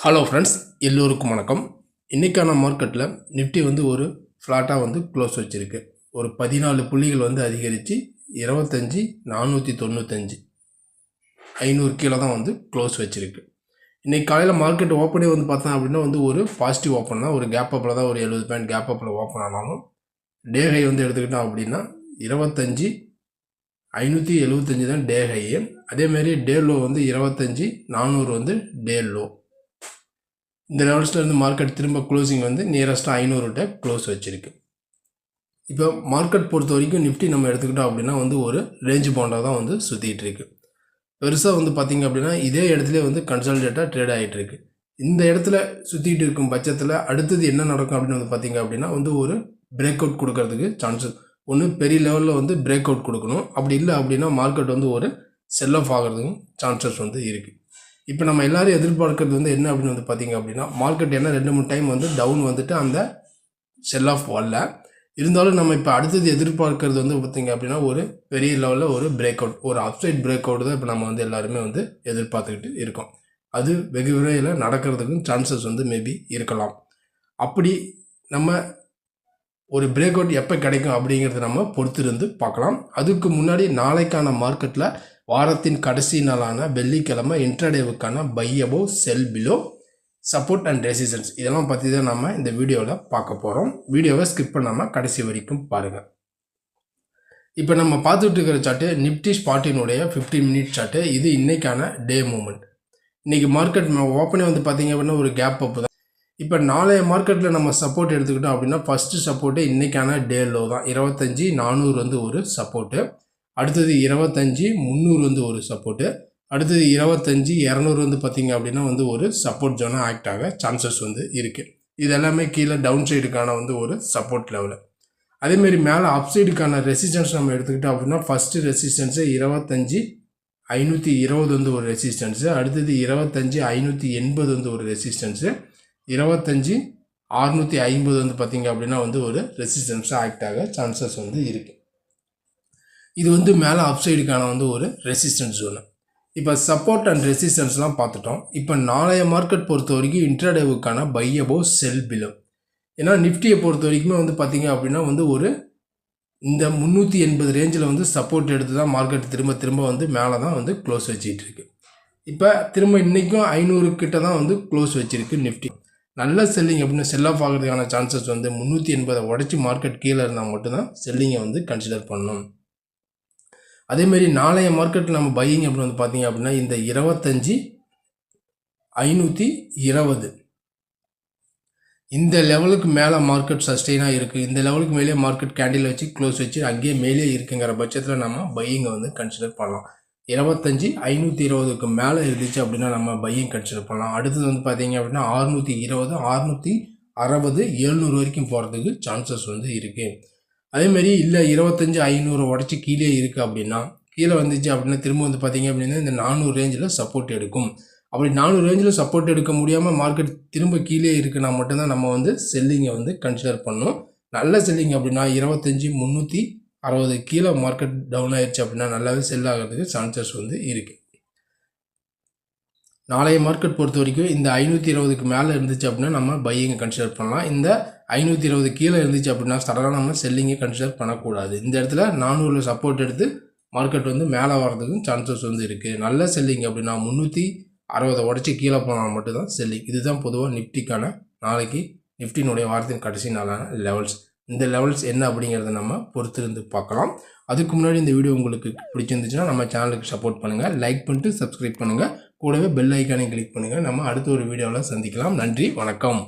Hello friends, எல்லோருக்கும் வணக்கம். இன்றைக்கான மார்க்கெட்டில் நிஃப்டி ஒரு ஃப்ளாட்டாக க்ளோஸ் வச்சுருக்கு. ஒரு 14 புள்ளிகள் அதிகரித்து 25,495 500 கீழே தான் க்ளோஸ் வச்சுருக்கு. இன்றைக்கி காலையில் மார்க்கெட் ஓப்பனே பார்த்தோம் அப்படின்னா ஒரு பாசிட்டிவ் ஓப்பன் தான். ஒரு கேப் அப்பில் தான் ஒரு 70 பாயிண்ட் கேப் அப்பில் ஓப்பன் ஆனாலும் டே ஹை எடுத்துக்கிட்டோம் அப்படின்னா 25,575 தான் டே ஹை. அதேமாரி டே லோ 25,400 டே லோ. இந்த லெவல்ஸ்லேருந்து மார்க்கெட் திரும்ப க்ளோசிங் நியரஸ்ட்டாக 500 க்ளோஸ் வச்சுருக்கு. இப்போ மார்க்கெட் பொறுத்த வரைக்கும் நிஃப்டி நம்ம எடுத்துக்கிட்டோம் அப்படின்னா ஒரு ரேஞ்ச் பவுண்டாக தான் சுற்றிட்டு இருக்கு. பெருசாக பார்த்திங்க அப்படின்னா இதே இடத்துல கன்சாலிடேட்டாக ட்ரேட் ஆகிட்டு இருக்கு. இந்த இடத்துல சுற்றிட்டு இருக்கும் பட்சத்தில் அடுத்தது என்ன நடக்கும் அப்படின்னு பார்த்திங்க அப்படின்னா ஒரு பிரேக் அவுட் கொடுக்கறதுக்கு சான்சஸ் ஒன்று பெரிய லெவலில் பிரேக் அவுட் கொடுக்கணும். அப்படி இல்லை அப்படின்னா மார்க்கெட் ஒரு செல் ஆஃப் ஆகிறதுக்கும் சான்சஸ் இருக்குது. இப்போ நம்ம எல்லோரும் எதிர்பார்க்கறது என்ன அப்படின்னு பார்த்திங்க அப்படின்னா மார்க்கெட் என்ன 2-3 டைம் டவுன் அந்த செல் ஆஃப் வரல. இருந்தாலும் நம்ம இப்போ அடுத்தது எதிர்பார்க்கறது பார்த்திங்க அப்படின்னா ஒரு பெரிய லெவலில் ஒரு பிரேக் அவுட், ஒரு அப்சைட் பிரேக் அவுட் தான் இப்போ நம்ம எல்லாருமே எதிர்பார்த்துக்கிட்டு இருக்கோம். அது வெகு விரைவில் நடக்கிறதுக்கும் சான்சஸ் மேபி இருக்கலாம். அப்படி நம்ம ஒரு பிரேக் அவுட் எப்போ கிடைக்கும் அப்படிங்கிறத நம்ம பொறுத்திருந்து பார்க்கலாம். அதுக்கு முன்னாடி நாளைக்கான மார்க்கெட்டில் வாரத்தின் கடைசி நாளான வெள்ளிக்கிழமை இன்ட்ராடேவுக்கான buy above sell below support and resistance இதெல்லாம் பற்றி தான் நம்ம இந்த வீடியோவில் பார்க்க போகிறோம். வீடியோவை ஸ்கிப் பண்ணாமல் கடைசி வரைக்கும் பாருங்கள். இப்போ நம்ம பார்த்துட்டு இருக்கிற சார்ட்டு நிஃப்டி ஸ்பாட்டினுடைய 15 மினிட் சார்ட்டு. இது இன்றைக்கான டே மூமெண்ட். இன்றைக்கி மார்க்கெட் ஓப்பனே பார்த்திங்க அப்படின்னா ஒரு கேப் அப் தான். இப்போ நாளைய மார்க்கெட்டில் நம்ம சப்போர்ட் எடுத்துக்கிட்டோம் அப்படின்னா ஃபஸ்ட்டு சப்போர்ட்டு இன்றைக்கான டே லோ தான். 25,400 ஒரு சப்போர்ட்டு. அடுத்தது 25,300 ஒரு சப்போர்ட்டு. அடுத்தது 25,200 பார்த்திங்க அப்படின்னா ஒரு சப்போர்ட் ஜோனாக ஆக்ட் ஆக சான்சஸ் இருக்குது. இது எல்லாமே கீழே டவுன் சைடுக்கான ஒரு சப்போர்ட் லெவலு. அதேமாரி மேலே அப் சைடுக்கான ரெசிஸ்டன்ஸ் நம்ம எடுத்துக்கிட்டோம் அப்படின்னா ஃபஸ்ட்டு ரெசிஸ்டன்ஸு 25,520 ஒரு ரெசிஸ்டன்ஸு. அடுத்தது 25,580 ஒரு ரெசிஸ்டன்ஸு. 25,650 பார்த்திங்க அப்படின்னா ஒரு ரெசிஸ்டன்ஸாக ஆக்ட் ஆக சான்சஸ் இருக்குது. இது மேலே அப்சைடுக்கான ஒரு ரெசிஸ்டன்ஸ் ஜோனு. இப்போ சப்போர்ட் அண்ட் ரெசிஸ்டன்ஸ்லாம் பார்த்துட்டோம். இப்போ நாளைய மார்க்கெட் பொறுத்த வரைக்கும் இன்ட்ராடேவுக்கான பை அபோவ் செல் பிலோ. ஏன்னா நிஃப்டியை பொறுத்த வரைக்குமே பார்த்திங்க அப்படின்னா ஒரு இந்த 380 ரேஞ்சில் சப்போர்ட் எடுத்து தான் மார்க்கெட் திரும்ப மேலே தான் க்ளோஸ் வச்சுக்கிட்டு இருக்கு. இப்போ திரும்ப இன்றைக்கும் 500 கிட்ட தான் க்ளோஸ் வச்சுருக்கு நிஃப்டி. நல்ல செல்லிங் அப்படின்னு செல் ஆஃப் ஆகிறதுக்கான சான்சஸ் 380 உடச்சி மார்க்கெட் கீழே இருந்தால் மட்டும்தான் செல்லிங்கை கன்சிடர் பண்ணணும். அதேமாரி நாளைய மார்க்கெட்டில் நம்ம பையிங் அப்படின்னு பார்த்தீங்க அப்படின்னா இந்த 25,520 இந்த லெவலுக்கு மேலே மார்க்கெட் சஸ்டெயினாக இருக்குது. இந்த லெவலுக்கு மேலே மார்க்கெட் கேண்டில் வச்சு க்ளோஸ் வச்சு அங்கேயே மேலே இருக்குங்கிற பட்சத்தில் நம்ம பையிங்கை கன்சிடர் பண்ணலாம். 25,520க்கு மேலே இருந்துச்சு அப்படின்னா நம்ம பையிங் கன்சிடர் பண்ணலாம். அடுத்தது பார்த்தீங்க அப்படின்னா 620, 660, 700 வரைக்கும் போகிறதுக்கு சான்சஸ் இருக்குது. அதேமாரி இல்லை 25,500 உடச்சி கீழே இருக்குது அப்படின்னா கீழே வந்துச்சு அப்படின்னா திரும்ப பார்த்திங்க அப்படின்னா இந்த 400 ரேஞ்சில் சப்போர்ட் எடுக்கும். அப்படி 400 ரேஞ்சில் சப்போர்ட் எடுக்க முடியாமல் மார்க்கெட் திரும்ப கீழே இருக்குன்னா மட்டும்தான் நம்ம செல்லிங்கை கன்சிடர் பண்ணணும். நல்ல செல்லிங் அப்படின்னா 25,360 கீழே மார்க்கெட் டவுன் ஆயிடுச்சு அப்படின்னா நல்லாவே செல் ஆகிறதுக்கு சான்சஸ் இருக்குது. நாளைய மார்க்கெட் பொறுத்த வரைக்கும் இந்த 520க்கு மேலே இருந்துச்சு அப்படின்னா நம்ம பையிங்கை கன்சிடர் பண்ணலாம். இந்த 520 கீழே இருந்துச்சு அப்படின்னா சடனாக நம்ம செல்லிங்கை கன்சிடர் பண்ணக்கூடாது. இந்த இடத்துல 400 சப்போர்ட் எடுத்து மார்க்கெட் மேலே வர்றதுக்கும் சான்சஸ் இருக்குது. நல்ல செல்லிங் அப்படின்னா 360 உடச்சி கீழே போனால் மட்டும்தான் செல்லிங். இதுதான் பொதுவாக நிஃப்டிக்கான நாளைக்கு நிஃப்டினுடைய வாரத்தின் கடைசி நாளான லெவல்ஸ். இந்த லெவல்ஸ் என்ன அப்படிங்கிறத நம்ம பொறுத்திருந்து பார்க்கலாம். அதுக்கு முன்னாடி இந்த வீடியோ உங்களுக்கு பிடிச்சிருந்துச்சுன்னா நம்ம சேனலுக்கு சப்போர்ட் பண்ணுங்கள், லைக் பண்ணிட்டு சப்ஸ்கிரைப் பண்ணுங்கள், கூடவே பெல் ஐக்கானை கிளிக் பண்ணுங்கள். நம்ம அடுத்த ஒரு வீடியோவில் சந்திக்கலாம். நன்றி, வணக்கம்.